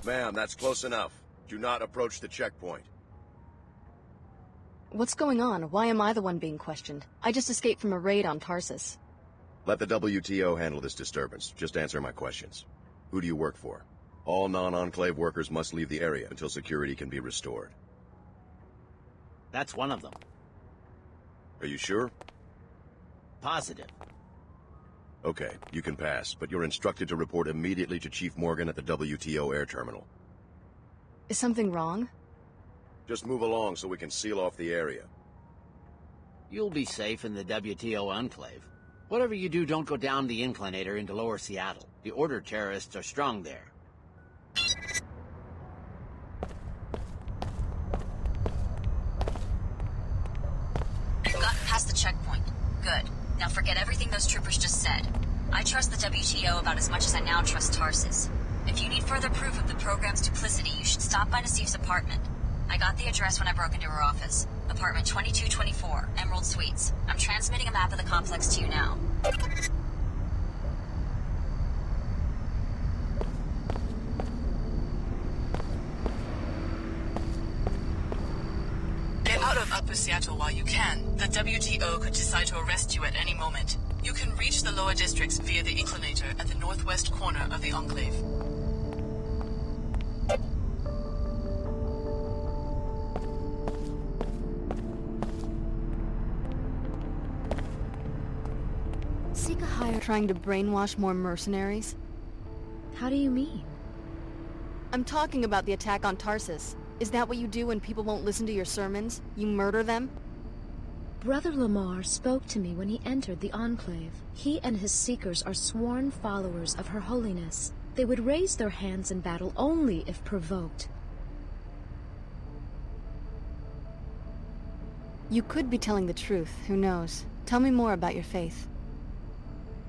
Ma'am, that's close enough. Do not approach the checkpoint. What's going on? Why am I the one being questioned? I just escaped from a raid on Tarsus. Let the WTO handle this disturbance. Just answer my questions. Who do you work for? All non-Enclave workers must leave the area until security can be restored. That's one of them. Are you sure? Positive. Okay, you can pass, but you're instructed to report immediately to Chief Morgan at the WTO air terminal. Is something wrong? Just move along so we can seal off the area. You'll be safe in the WTO Enclave. Whatever you do, don't go down the inclinator into lower Seattle. The Order terrorists are strong there. You've gotten past the checkpoint. Good. Now forget everything those troopers just said. I trust the WTO about as much as I now trust Tarsus. If you need further proof of the program's duplicity, you should stop by Nassif's apartment. I got the address when I broke into her office. Apartment 2224, Emerald Suites. I'm transmitting a map of the complex to you now. Get out of Upper Seattle while you can. The WTO could decide to arrest you at any moment. You can reach the lower districts via the inclinator at the northwest corner of the Enclave. Trying to brainwash more mercenaries? How do you mean? I'm talking about the attack on Tarsus. Is that what you do when people won't listen to your sermons? You murder them? Brother Lamar spoke to me when he entered the Enclave. He and his seekers are sworn followers of Her Holiness. They would raise their hands in battle only if provoked. You could be telling the truth, who knows? Tell me more about your faith.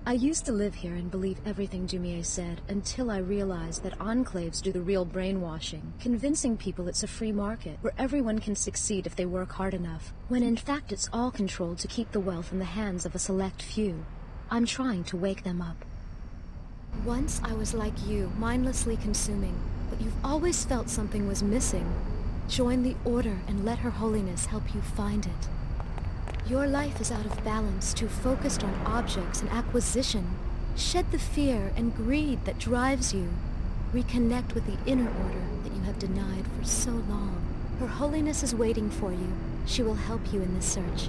I used to live here and believe everything Dumier said until I realized that enclaves do the real brainwashing, convincing people it's a free market where everyone can succeed if they work hard enough, when in fact it's all controlled to keep the wealth in the hands of a select few. I'm trying to wake them up. Once I was like you, mindlessly consuming, but you've always felt something was missing. Join the Order and let Her Holiness help you find it. Your life is out of balance, too focused on objects and acquisition. Shed the fear and greed that drives you. Reconnect with the inner order that you have denied for so long. Her Holiness is waiting for you. She will help you in this search.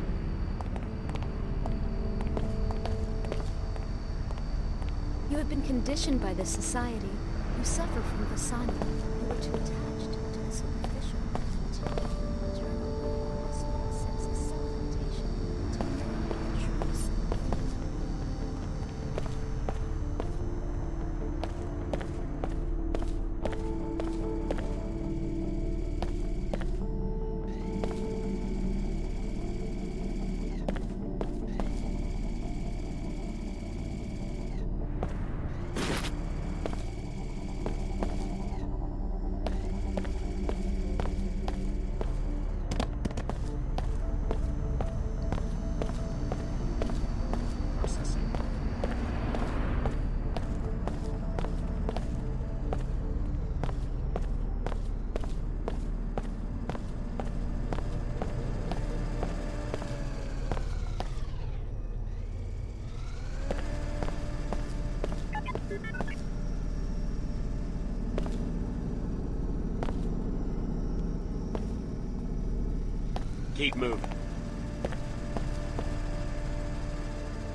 You have been conditioned by this society. You suffer from Vasana. You are too attached to the superficial. Keep moving.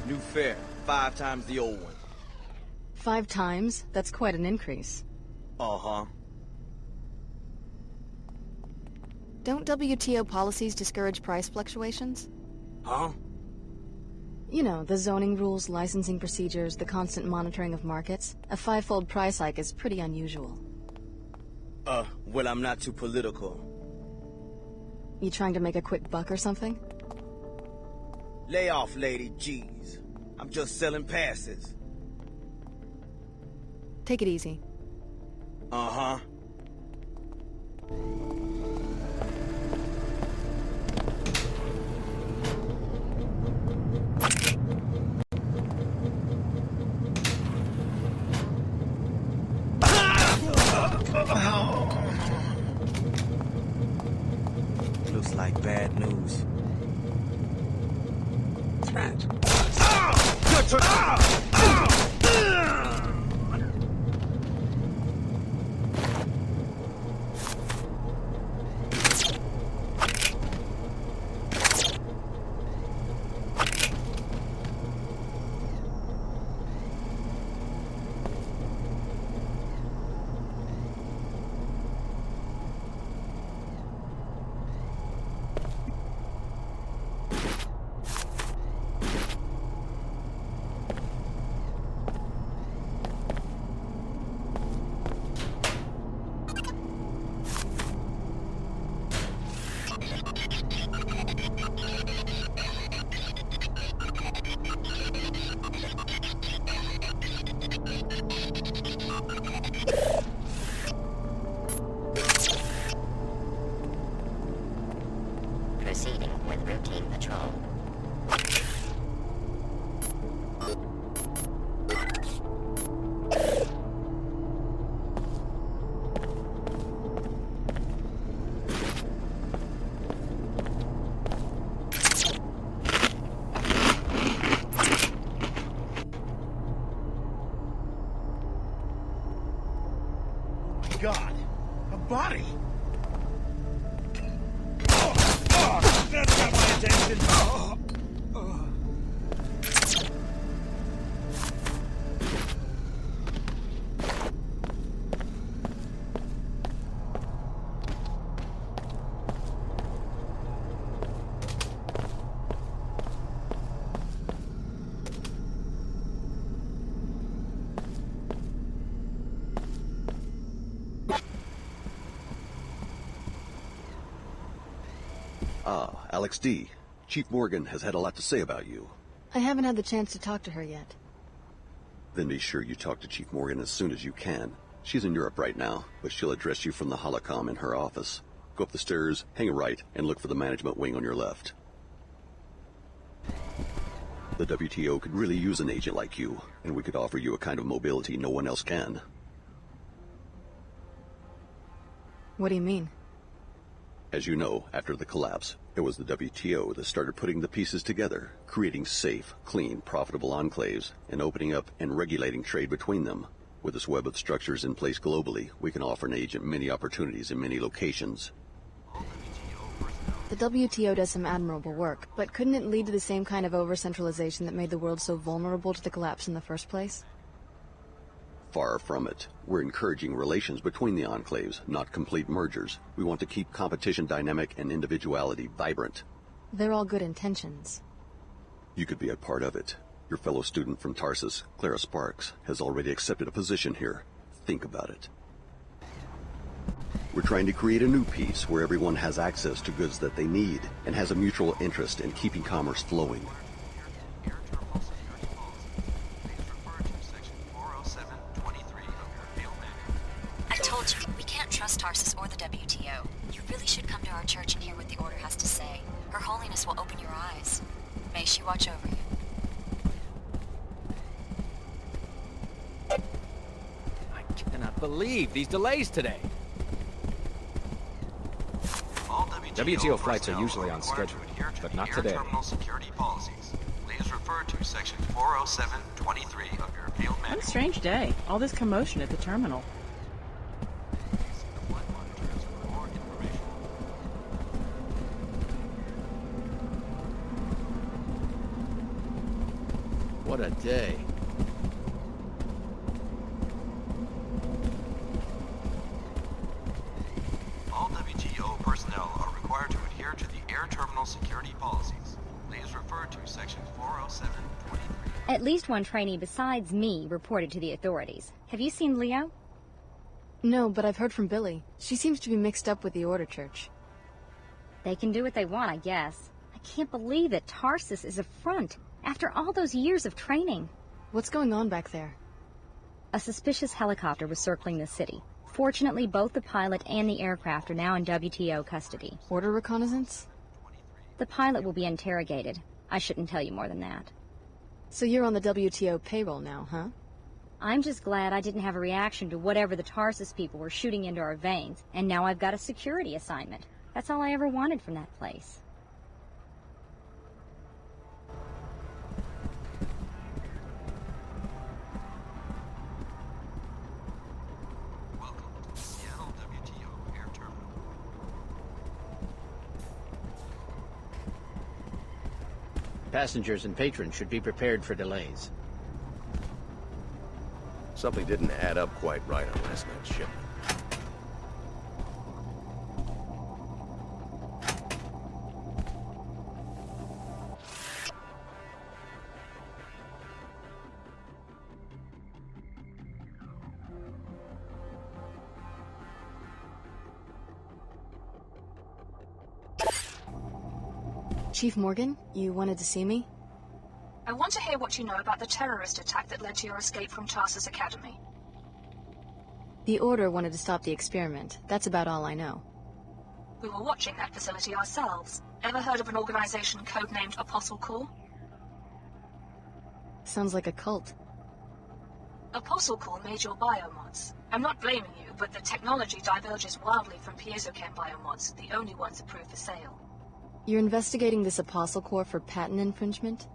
New fare, 5 times the old one. 5 times? That's quite an increase. Uh-huh. Don't WTO policies discourage price fluctuations? Huh? You know, the zoning rules, licensing procedures, the constant monitoring of markets. A 5-fold price hike is pretty unusual. Well, I'm not too political. You trying to make a quick buck or something? Lay off, lady, jeez. I'm just selling passes. Take it easy. Uh-huh. Looks like bad news. Proceeding with routine patrol. God, a body! Oh, that's got my attention! Ah, Alex D. Chief Morgan has had a lot to say about you. I haven't had the chance to talk to her yet. Then be sure you talk to Chief Morgan as soon as you can. She's in Europe right now, but she'll address you from the holocom in her office. Go up the stairs, hang a right, and look for the management wing on your left. The WTO could really use an agent like you, and we could offer you a kind of mobility no one else can. What do you mean? As you know, after the collapse, it was the WTO that started putting the pieces together, creating safe, clean, profitable enclaves, and opening up and regulating trade between them. With this web of structures in place globally, we can offer an agent many opportunities in many locations. The WTO does some admirable work, but couldn't it lead to the same kind of over-centralization that made the world so vulnerable to the collapse in the first place? Far from it. We're encouraging relations between the enclaves, not complete mergers. We want to keep competition dynamic and individuality vibrant. They're all good intentions. You could be a part of it. Your fellow student from Tarsus, Clara Sparks, has already accepted a position here. Think about it. We're trying to create a new peace where everyone has access to goods that they need and has a mutual interest in keeping commerce flowing. We can't trust Tarsus or the WTO. You really should come to our church and hear what the Order has to say. Her Holiness will open your eyes. May she watch over you. I cannot believe these delays today. All WTO flights are usually on schedule, but not today. Terminal security policies. Please refer to section 40723 of your field manual. What a strange day. All this commotion at the terminal. What a day. All WTO personnel are required to adhere to the air terminal security policies. Please refer to section 40723. At least one trainee besides me reported to the authorities. Have you seen Leo? No, but I've heard from Billy. She seems to be mixed up with the Order Church. They can do what they want, I guess. I can't believe that Tarsus is a front after all those years of training. What's going on back there? A suspicious helicopter was circling the city. Fortunately, both the pilot and the aircraft are now in WTO custody. Order reconnaissance? The pilot will be interrogated. I shouldn't tell you more than that. So you're on the WTO payroll now, huh? I'm just glad I didn't have a reaction to whatever the Tarsus people were shooting into our veins, and now I've got a security assignment. That's all I ever wanted from that place. Welcome to the Seattle WTO Air Terminal. Passengers and patrons should be prepared for delays. Something didn't add up quite right on last night's shipment. Chief Morgan, you wanted to see me? I want to hear what you know about the terrorist attack that led to your escape from Tarsus Academy. The Order wanted to stop the experiment. That's about all I know. We were watching that facility ourselves. Ever heard of an organization codenamed Apostle Corps? Sounds like a cult. Apostle Corps made your biomods. I'm not blaming you, but the technology diverges wildly from piezochem biomods, the only ones approved for sale. You're investigating this Apostle Corps for patent infringement?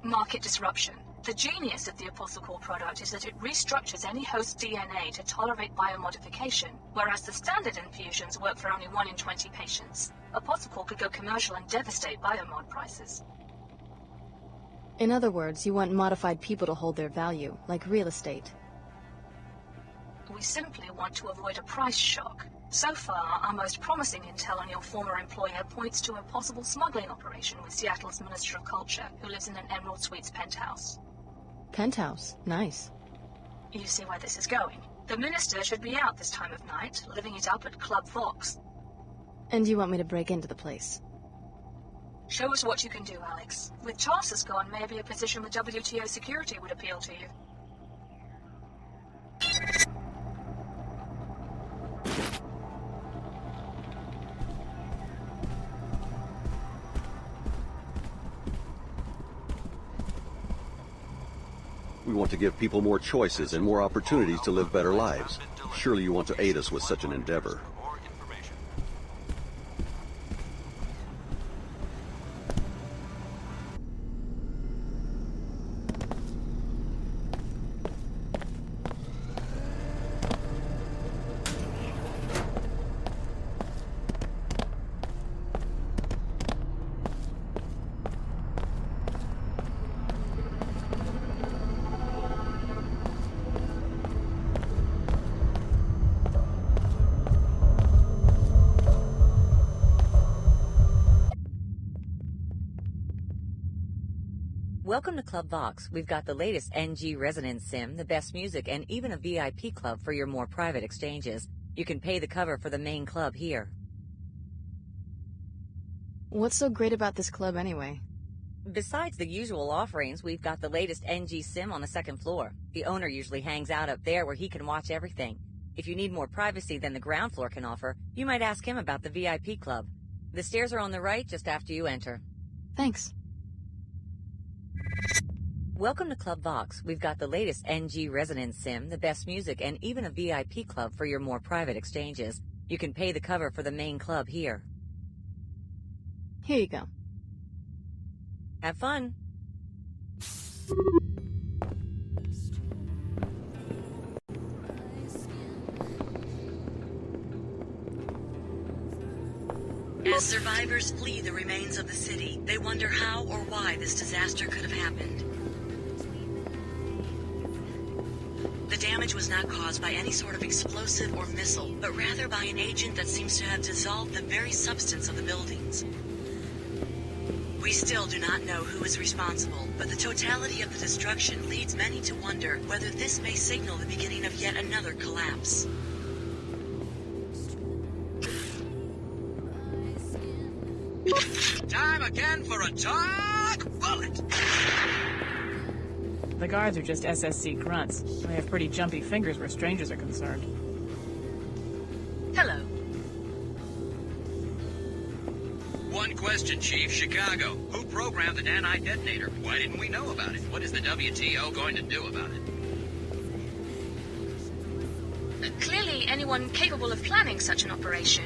Market disruption. The genius of the Apostle Corps product is that it restructures any host DNA to tolerate biomodification, whereas the standard infusions work for only 1 in 20 patients. Apostle Corps could go commercial and devastate biomod prices. In other words, you want modified people to hold their value, like real estate. We simply want to avoid a price shock. So far, our most promising intel on your former employer points to a possible smuggling operation with Seattle's Minister of Culture, who lives in an Emerald Suites penthouse. Penthouse? Nice. You see where this is going. The minister should be out this time of night, living it up at Club Vox. And you want me to break into the place? Show us what you can do, Alex. With Tarsus gone, maybe a position with WTO security would appeal to you. We want to give people more choices and more opportunities to live better lives. Surely you want to aid us with such an endeavor. Welcome to Club Vox. We've got the latest NG Resonance Sim, the best music, and even a VIP club for your more private exchanges. You can pay the cover for the main club here. What's so great about this club anyway? Besides the usual offerings, we've got the latest NG Sim on the second floor. The owner usually hangs out up there where he can watch everything. If you need more privacy than the ground floor can offer, you might ask him about the VIP club. The stairs are on the right just after you enter. Thanks. Welcome to Club Vox. We've got the latest NG Resonance Sim, the best music, and even a VIP club for your more private exchanges. You can pay the cover for the main club here. Here you go. Have fun. As survivors flee the remains of the city, they wonder how or why this disaster could have happened. The damage was not caused by any sort of explosive or missile, but rather by an agent that seems to have dissolved the very substance of the buildings. We still do not know who is responsible, but the totality of the destruction leads many to wonder whether this may signal the beginning of yet another collapse. Time again for a dark bullet! The guards are just SSC grunts. They have pretty jumpy fingers where strangers are concerned. Hello. One question, Chief. Chicago. Who programmed the nanite detonator? Why didn't we know about it? What is the WTO going to do about it? be anyone capable of planning such an operation.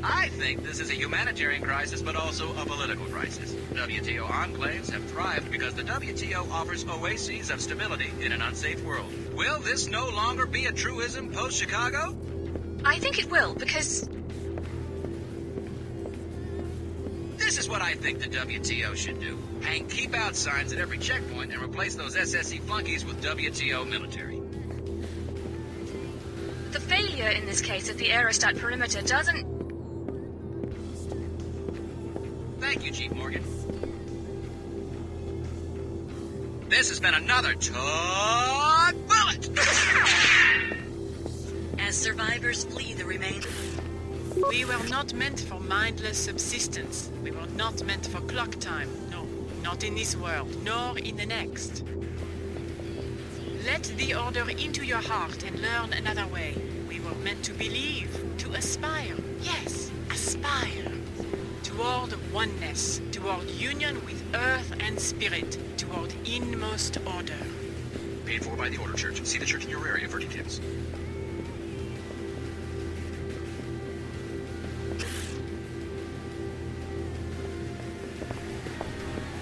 I think this is a humanitarian crisis, but also a political crisis. WTO enclaves have thrived because the WTO offers oases of stability in an unsafe world. Will this no longer be a truism post-Chicago? I think it will, because... This is what I think the WTO should do. Hang keep out signs at every checkpoint and replace those SSE flunkies with WTO military. the failure in this case at the aerostat perimeter doesn't... Thank you, Chief Morgan. This has been another Todd Bullet! As survivors flee the remainder... We were not meant for mindless subsistence. We were not meant for clock time. No, not in this world, nor in the next. Let the order into your heart and learn another way. We were meant to believe, to aspire. Yes, aspire. Toward oneness, toward union with earth and spirit, toward inmost order. Paid for by the Order Church. See the church in your area for details.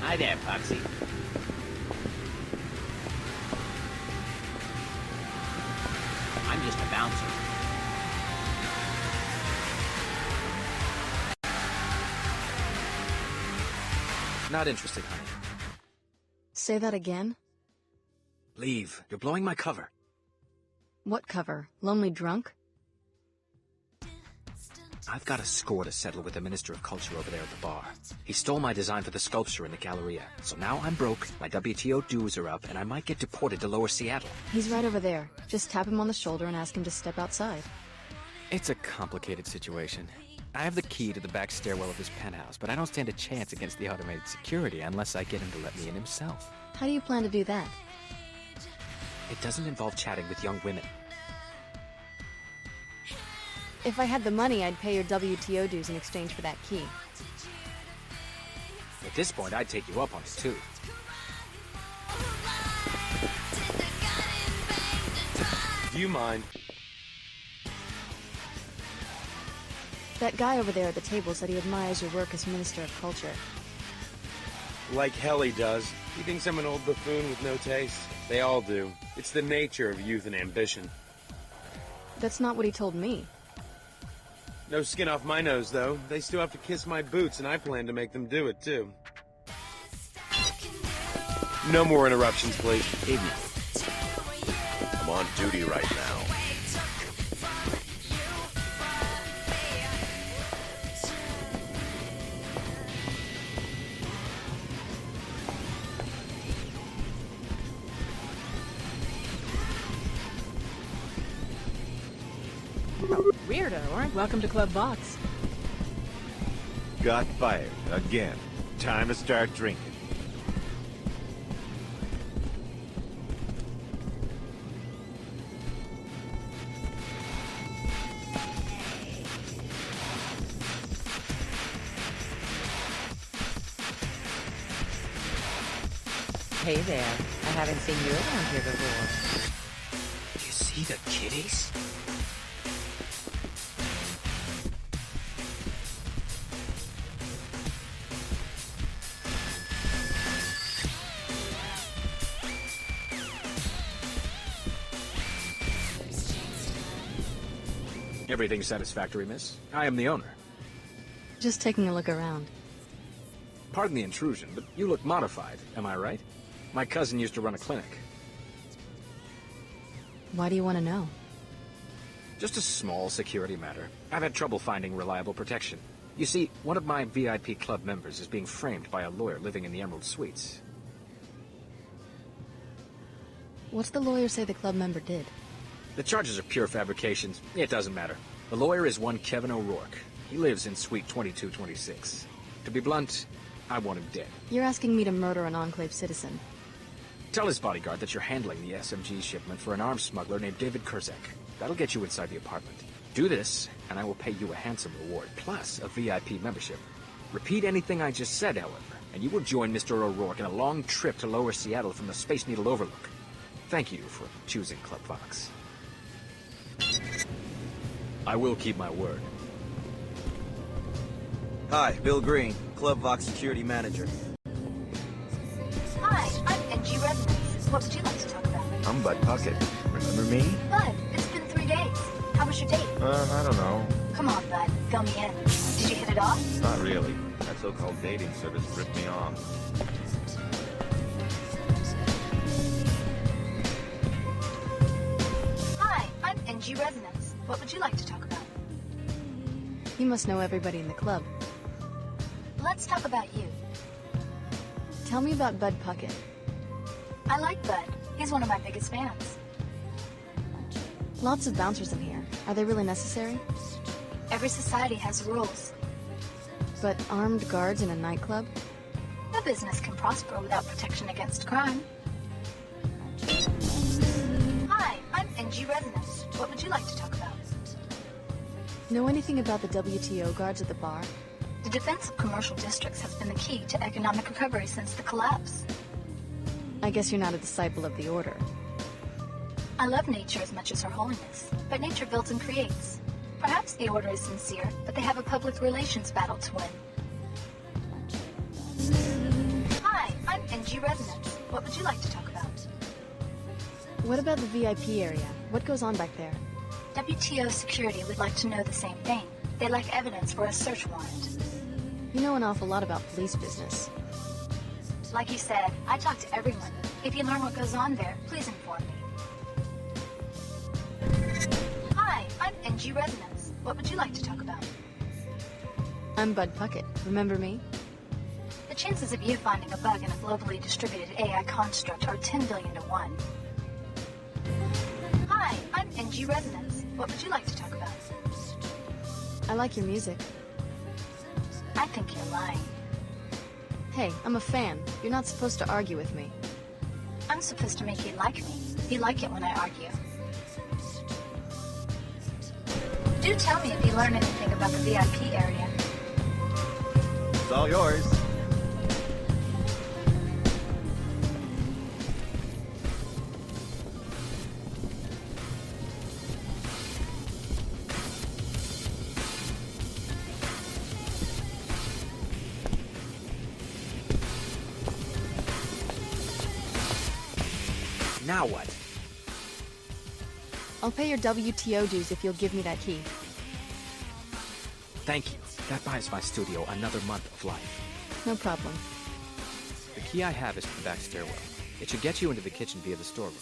Hi there, Poxy. I'm just a bouncer. Not interested, honey. Say that again? Leave. You're blowing my cover. What cover? Lonely Drunk? I've got a score to settle with the Minister of Culture over there at the bar. He stole my design for the sculpture in the Galleria. So now I'm broke, my WTO dues are up, and I might get deported to Lower Seattle. He's right over there. Just tap him on the shoulder and ask him to step outside. It's a complicated situation. I have the key to the back stairwell of his penthouse, but I don't stand a chance against the automated security unless I get him to let me in himself. How do you plan to do that? It doesn't involve chatting with young women. If I had the money, I'd pay your WTO dues in exchange for that key. At this point, I'd take you up on it, too. Do you mind? That guy over there at the table said he admires your work as Minister of Culture. Like hell he does. He thinks I'm an old buffoon with no taste. They all do. It's the nature of youth and ambition. That's not what he told me. No skin off my nose, though. They still have to kiss my boots, and I plan to make them do it, too. No more interruptions, please. Evening. I'm on duty right now. Weirdo, or welcome to Club Box. Got fired again. Time to start drinking. Hey there. I haven't seen you around here before. You see the kitties? Everything satisfactory, miss. I am the owner. Just taking a look around. Pardon the intrusion, but you look modified, am I right? My cousin used to run a clinic. Why do you want to know? Just a small security matter. I've had trouble finding reliable protection. You see, one of my VIP club members is being framed by a lawyer living in the Emerald Suites. What's the lawyer say the club member did? The charges are pure fabrications. It doesn't matter. The lawyer is one Kevin O'Rourke. He lives in Suite 2226. To be blunt, I want him dead. You're asking me to murder an Enclave citizen. Tell his bodyguard that you're handling the SMG shipment for an arms smuggler named David Kurzak. That'll get you inside the apartment. Do this, and I will pay you a handsome reward, plus a VIP membership. Repeat anything I just said, however, and you will join Mr. O'Rourke in a long trip to Lower Seattle from the Space Needle Overlook. Thank you for choosing Club Vox. I will keep my word. Hi, Bill Green, Club Vox Security Manager. Hi, I'm NG Resonance. What would you like to talk about? I'm Bud Puckett. Remember me? Bud, it's been 3 days. How was your date? I don't know. Come on, Bud. Fill me in. Did you hit it off? Not really. That so-called dating service ripped me off. Hi, I'm NG Resonance. What would you like to talk about? You must know everybody in the club. Let's talk about you. Tell me about Bud Puckett. I like Bud. He's one of my biggest fans. Lots of bouncers in here. Are they really necessary? Every society has rules. But armed guards in a nightclub? No business can prosper without protection against crime. Hi, I'm NG Resonance. What would you like to talk about? Know anything about the WTO guards at the bar? The defense of commercial districts has been the key to economic recovery since the collapse. I guess you're not a disciple of the Order. I love nature as much as Her Holiness, but nature builds and creates. Perhaps the Order is sincere, but they have a public relations battle to win. Hi, I'm NG Resonance. What would you like to talk about? What about the VIP area? What goes on back there? WTO security would like to know the same thing. They like evidence for a search warrant. You know an awful lot about police business. Like you said, I talk to everyone. If you learn what goes on there, please inform me. Hi, I'm NG Resonance. What would you like to talk about? I'm Bud Puckett. Remember me? The chances of you finding a bug in a globally distributed AI construct are 10 billion to 1. Hi, I'm NG Resonance. What would you like to talk about? I like your music. I think you're lying. Hey, I'm a fan. You're not supposed to argue with me. I'm supposed to make you like me. You like it when I argue. Do tell me if you learn anything about the VIP area. It's all yours. Now what? I'll pay your WTO dues if you'll give me that key. Thank you. That buys my studio another month of life. No problem. The key I have is for the back stairwell. It should get you into the kitchen via the storeroom.